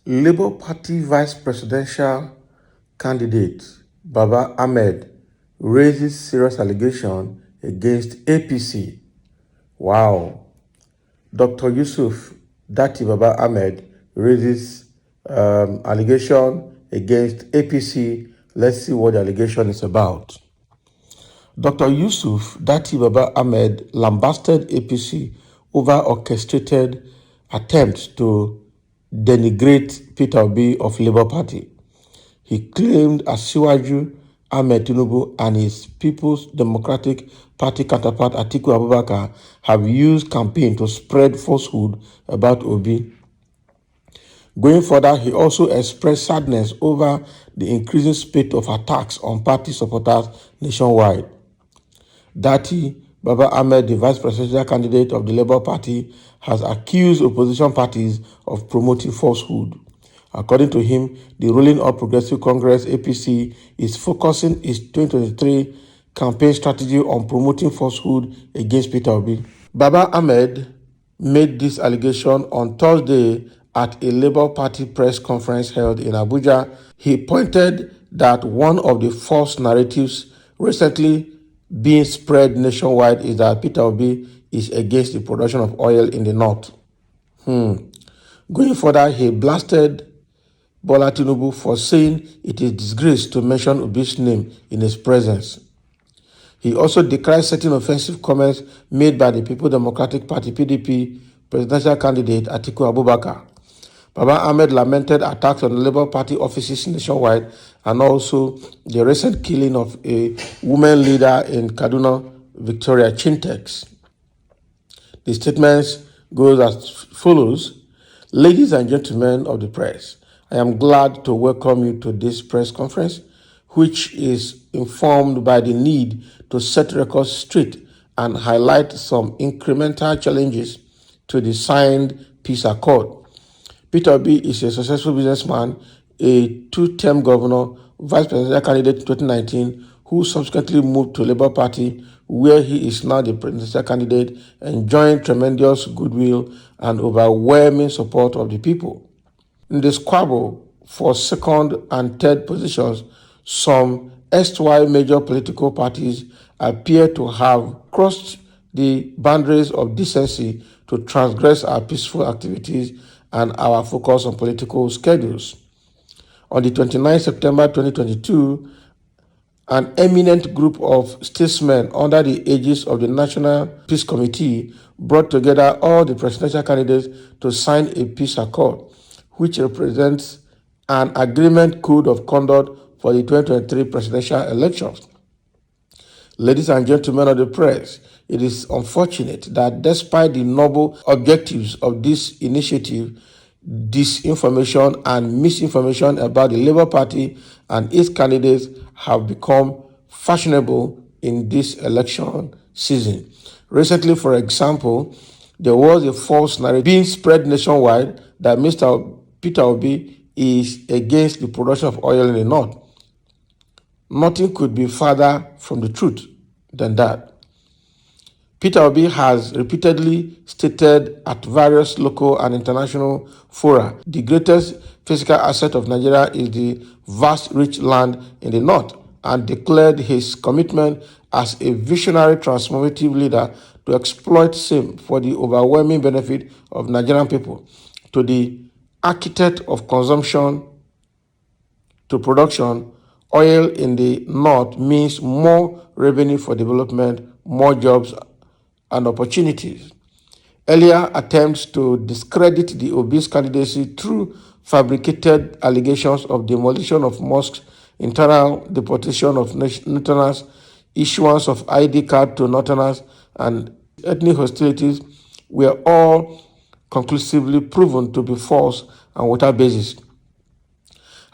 Labour Party vice presidential candidate Datti-Ahmed raises serious allegation against APC. Wow. Dr. Yusuf Datti-Ahmed raises allegation against APC. Let's see what the allegation is about. Dr. Yusuf Datti-Ahmed lambasted APC over orchestrated attempts to denigrate Peter Obi of Labour Party. He claimed Asiwaju Ahmed Tinubu and his People's Democratic Party counterpart Atiku Abubakar have used campaign to spread falsehood about Obi. Going further, he also expressed sadness over the increasing spate of attacks on party supporters nationwide. Datti-Ahmed, the vice presidential candidate of the Labour Party, has accused opposition parties of promoting falsehood. According to him, the ruling All Progressive Congress (APC) is focusing its 2023 campaign strategy on promoting falsehood against Peter Obi. Datti-Ahmed made this allegation on Thursday at a Labour Party press conference held in Abuja. He pointed that one of the false narratives recently being spread nationwide is that Peter Obi is against the production of oil in the north. Going further, he blasted Bola Tinubu for saying it is disgrace to mention Obi's name in his presence. He also decried certain offensive comments made by the People's Democratic Party (PDP) presidential candidate Atiku Abubakar. Datti-Ahmed lamented attacks on the Labour Party offices nationwide and also the recent killing of a woman leader in Kaduna, Victoria Chintex. The statements goes as follows: Ladies and gentlemen of the press, I am glad to welcome you to this press conference, which is informed by the need to set records straight and highlight some incremental challenges to the signed peace accord. Peter Obi is a successful businessman, a two-term governor, vice presidential candidate in 2019, who subsequently moved to Labour Party, where he is now the presidential candidate, enjoying tremendous goodwill and overwhelming support of the people. In the squabble for second and third positions, some erstwhile major political parties appear to have crossed the boundaries of decency to transgress our peaceful activities and our focus on political schedules. On the 29th September 2022, an eminent group of statesmen under the aegis of the National Peace Committee brought together all the presidential candidates to sign a peace accord, which represents an agreement code of conduct for the 2023 presidential elections. Ladies and gentlemen of the press, it is unfortunate that despite the noble objectives of this initiative, disinformation and misinformation about the Labour Party and its candidates have become fashionable in this election season. Recently, for example, there was a false narrative being spread nationwide that Mr. Peter Obi is against the production of oil in the north. Nothing could be further from the truth than that. Peter Obi has repeatedly stated at various local and international fora the greatest physical asset of Nigeria is the vast rich land in the north, and declared his commitment as a visionary transformative leader to exploit same for the overwhelming benefit of Nigerian people. To the architect of consumption to production, oil in the north means more revenue for development, more jobs and opportunities. Earlier attempts to discredit the Obi's candidacy through fabricated allegations of demolition of mosques, internal deportation of northerners, issuance of ID card to northerners, and ethnic hostilities were all conclusively proven to be false and without basis.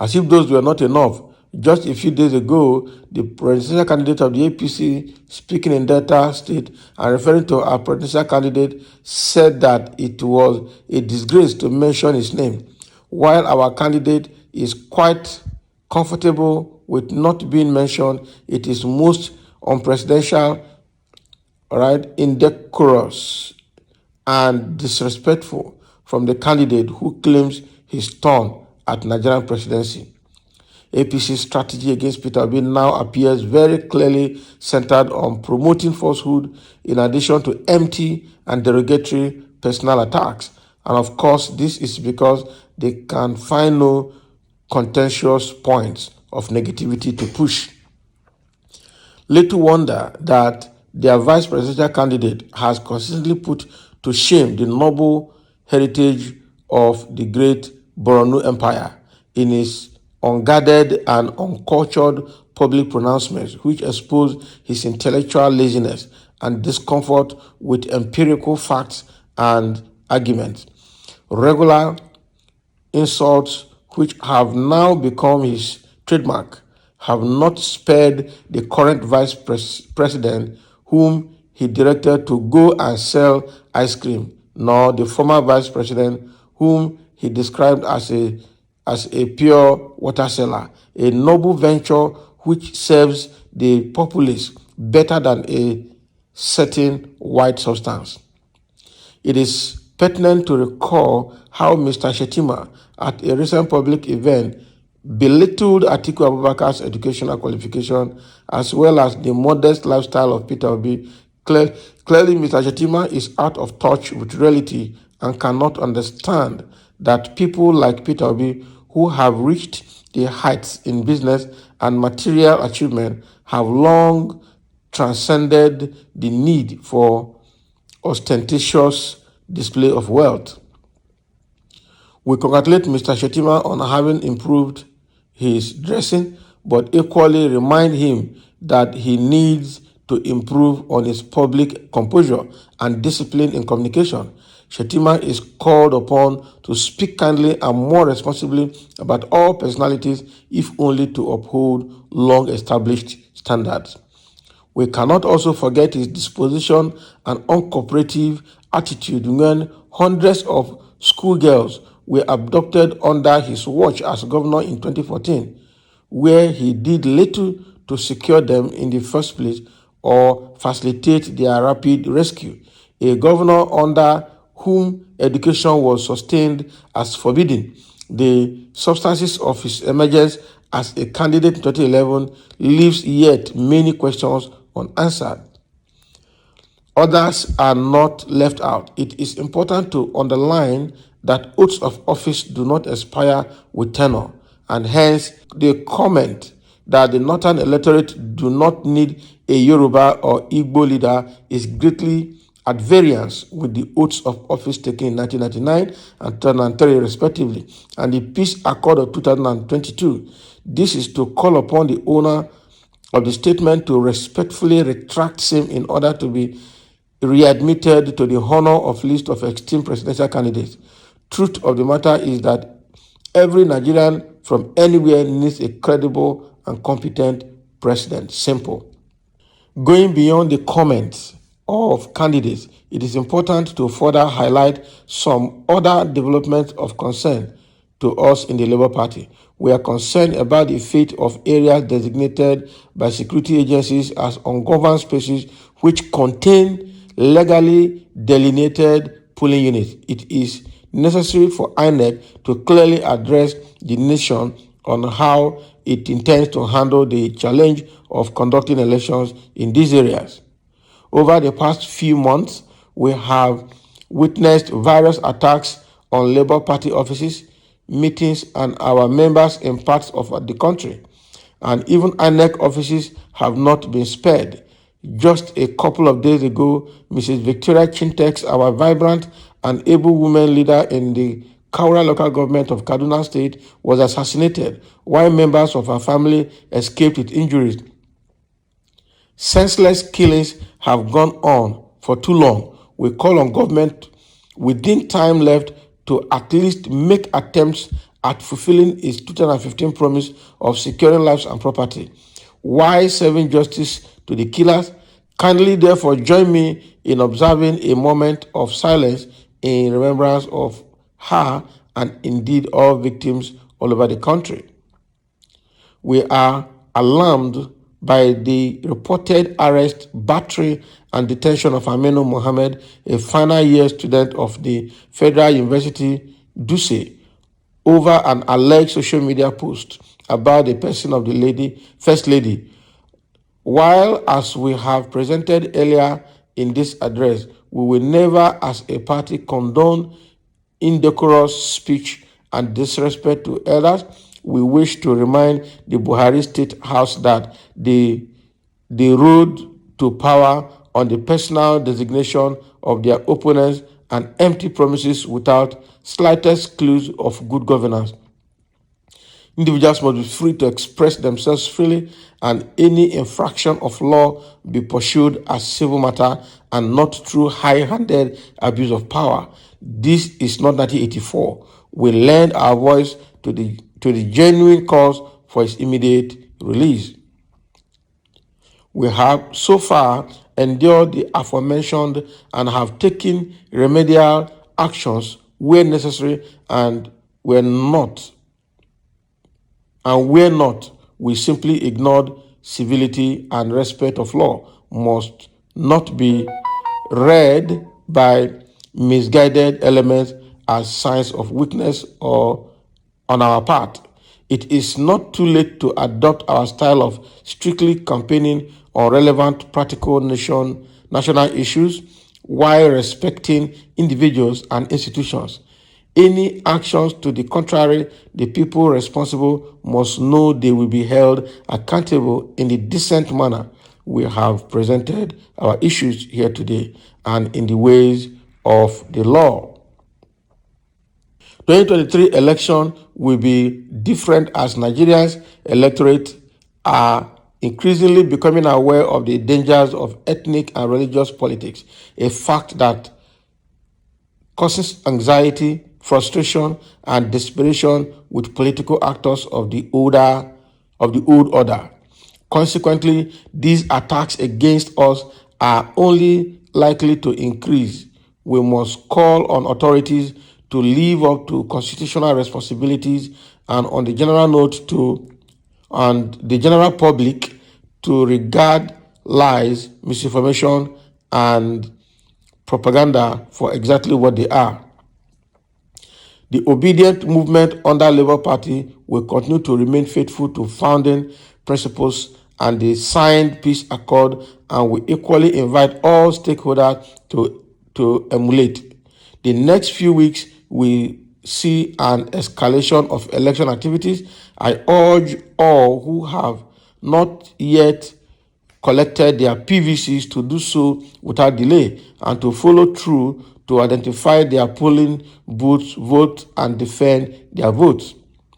As if those were not enough, just a few days ago, the presidential candidate of the APC, speaking in Delta State and referring to our presidential candidate, said that it was a disgrace to mention his name, while our candidate is quite comfortable with not being mentioned. It is most unpresidential all right, indecorous and disrespectful from the candidate who claims his turn at Nigerian presidency. APC's strategy against Peter Obi now appears very clearly centered on promoting falsehood in addition to empty and derogatory personal attacks. And of course, this is because they can find no contentious points of negativity to push. Little wonder that their vice presidential candidate has consistently put to shame the noble heritage of the great Borno Empire in his unguarded and uncultured public pronouncements, which expose his intellectual laziness and discomfort with empirical facts and arguments. Regular insults, which have now become his trademark, have not spared the current president, whom he directed to go and sell ice cream, nor the former vice president, whom he described as a pure water seller, a noble venture which serves the populace better than a certain white substance. It is pertinent to recall how Mr. Shetima, at a recent public event, belittled Atiku Abubakar's educational qualification as well as the modest lifestyle of Peter Obi. Clearly, Mr. Shetima is out of touch with reality and cannot understand that people like Peter Obi, who have reached the heights in business and material achievement, have long transcended the need for ostentatious display of wealth. We congratulate Mr. Shetima on having improved his dressing, but equally remind him that he needs to improve on his public composure and discipline in communication. Shetima is called upon to speak kindly and more responsibly about all personalities, if only to uphold long-established standards. We cannot also forget his disposition and uncooperative attitude when hundreds of schoolgirls were abducted under his watch as governor in 2014, where he did little to secure them in the first place or facilitate their rapid rescue. A governor under whom education was sustained as forbidden. The substances of his emergence as a candidate in 2011 leaves yet many questions unanswered. Others are not left out. It is important to underline that oaths of office do not expire with tenure, and hence the comment that the northern electorate do not need a Yoruba or Igbo leader is greatly at variance with the oaths of office taken in 1999 and 2003 respectively, and the Peace Accord of 2022. This is to call upon the owner of the statement to respectfully retract same in order to be readmitted to the honor of list of esteemed presidential candidates. Truth of the matter is that every Nigerian from anywhere needs a credible and competent president. Simple. Going beyond the comments of candidates, it is important to further highlight some other developments of concern to us in the Labour Party. We are concerned about the fate of areas designated by security agencies as ungoverned spaces which contain legally delineated polling units. It is necessary for INEC to clearly address the nation on how it intends to handle the challenge of conducting elections in these areas. Over the past few months, we have witnessed various attacks on Labour Party offices, meetings, and our members in parts of the country. And even INEC offices have not been spared. Just a couple of days ago, Mrs. Victoria Chintex, our vibrant and able woman leader in the Kaura local government of Kaduna State, was assassinated while members of her family escaped with injuries. Senseless killings have gone on for too long. We call on government within time left to at least make attempts at fulfilling its 2015 promise of securing lives and property. Why serving justice to the killers? Kindly therefore join me in observing a moment of silence in remembrance of her and indeed all victims all over the country. We are alarmed by the reported arrest, battery, and detention of Aminu Mohammed, a final year student of the Federal University, Duse, over an alleged social media post about the person of the First Lady. While, as we have presented earlier in this address, we will never as a party condone indecorous speech and disrespect to elders, we wish to remind the Buhari State House that the road to power on the personal designation of their opponents and empty promises without slightest clues of good governance. Individuals must be free to express themselves freely, and any infraction of law be pursued as civil matter and not through high-handed abuse of power. This is not 1984. We lend our voice to the genuine cause for its immediate release. We have so far endured the aforementioned and have taken remedial actions where necessary, and where not, we simply ignored civility and respect of law must not be read by misguided elements as signs of weakness or on our part. It is not too late to adopt our style of strictly campaigning on relevant practical national issues while respecting individuals and institutions. Any actions to the contrary, the people responsible must know they will be held accountable in the decent manner we have presented our issues here today and in the ways of the law. 2023 election will be different as Nigerians electorate are increasingly becoming aware of the dangers of ethnic and religious politics, a fact that causes anxiety, frustration, and desperation with political actors of the old order. Consequently, these attacks against us are only likely to increase. We must call on authorities to live up to constitutional responsibilities and on the general the general public to regard lies, misinformation, and propaganda for exactly what they are. The obedient movement under Labour Party will continue to remain faithful to founding principles and the signed peace accord, and we equally invite all stakeholders to emulate. The next few weeks we see an escalation of election activities. I urge all who have not yet collected their PVCs to do so without delay and to follow through to identify their polling booths, vote, and defend their votes.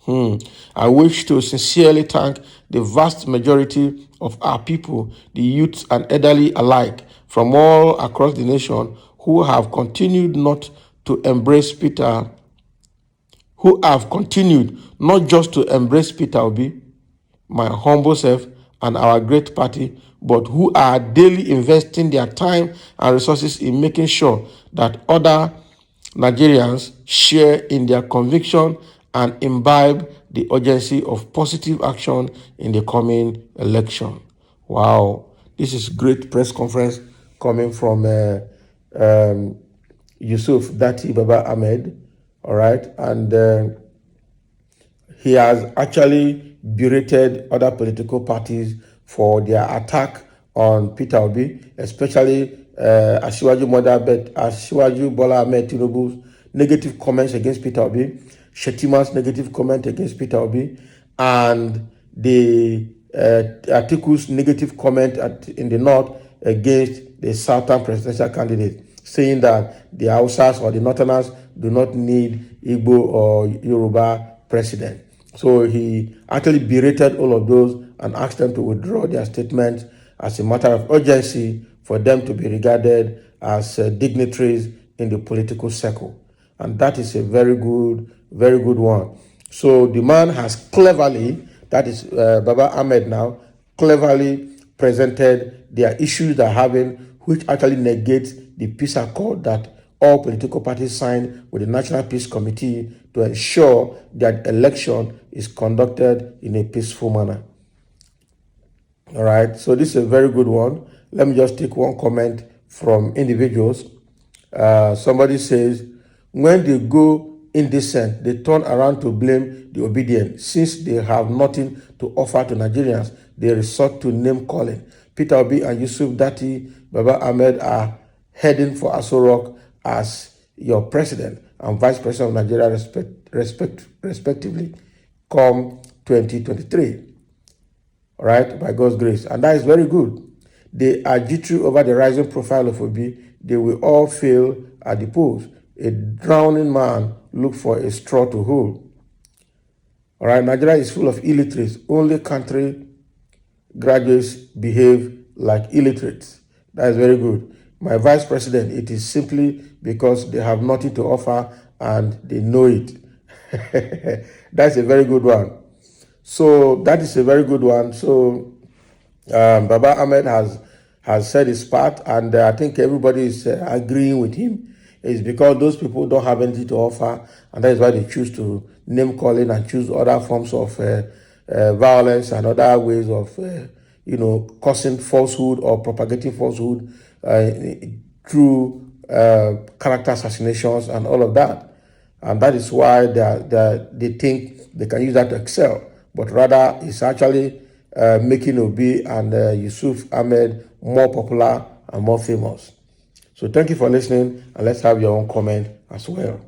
I wish to sincerely thank the vast majority of our people, the youth and elderly alike, from all across the nation who have continued not just to embrace Peter Obi, my humble self, and our great party, but who are daily investing their time and resources in making sure that other Nigerians share in their conviction and imbibe the urgency of positive action in the coming election. Wow, this is great press conference coming from Yusuf Datti-Ahmed, all right, and he has actually berated other political parties for their attack on Peter Obi, especially Asiwaju Bola Ahmed Tinubu's negative comments against Peter Obi, Shetima's negative comment against Peter Obi, and the Atiku's negative comment in the north against the southern presidential candidate, saying that the Hausas or the Northerners do not need Igbo or Yoruba president. So he actually berated all of those and asked them to withdraw their statements as a matter of urgency for them to be regarded as dignitaries in the political circle. And that is a very good one. So the man has cleverly, that is Baba Ahmed now, cleverly presented their issues they're having, which actually negates the peace accord that all political parties signed with the National Peace Committee to ensure that election is conducted in a peaceful manner. All right, so this is a very good one. Let me just take one comment from individuals. Somebody says, when they go indecent, they turn around to blame the obedient. Since they have nothing to offer to Nigerians, they resort to name calling. Peter Obi and Yusuf Datti-Ahmed are heading for Aso Rock as your president and vice president of Nigeria, respectively, come 2023. All right, by God's grace. And that is very good. They are jittery over the rising profile of Obi. They will all fail at the polls. A drowning man look for a straw to hold. All right, Nigeria is full of illiterates. Only country graduates behave like illiterates. That is very good. My vice president, it is simply because they have nothing to offer and they know it. That's a very good one. So that is a very good one. So Baba Ahmed has said his part, and I think everybody is agreeing with him. It's because those people don't have anything to offer, and that is why they choose to name calling and choose other forms of violence and other ways of causing falsehood or propagating falsehood through character assassinations and all of that. And that is why they think they can use that to excel. But rather, it's actually making Obi and Yusuf Ahmed more popular and more famous. So thank you for listening, and let's have your own comment as well.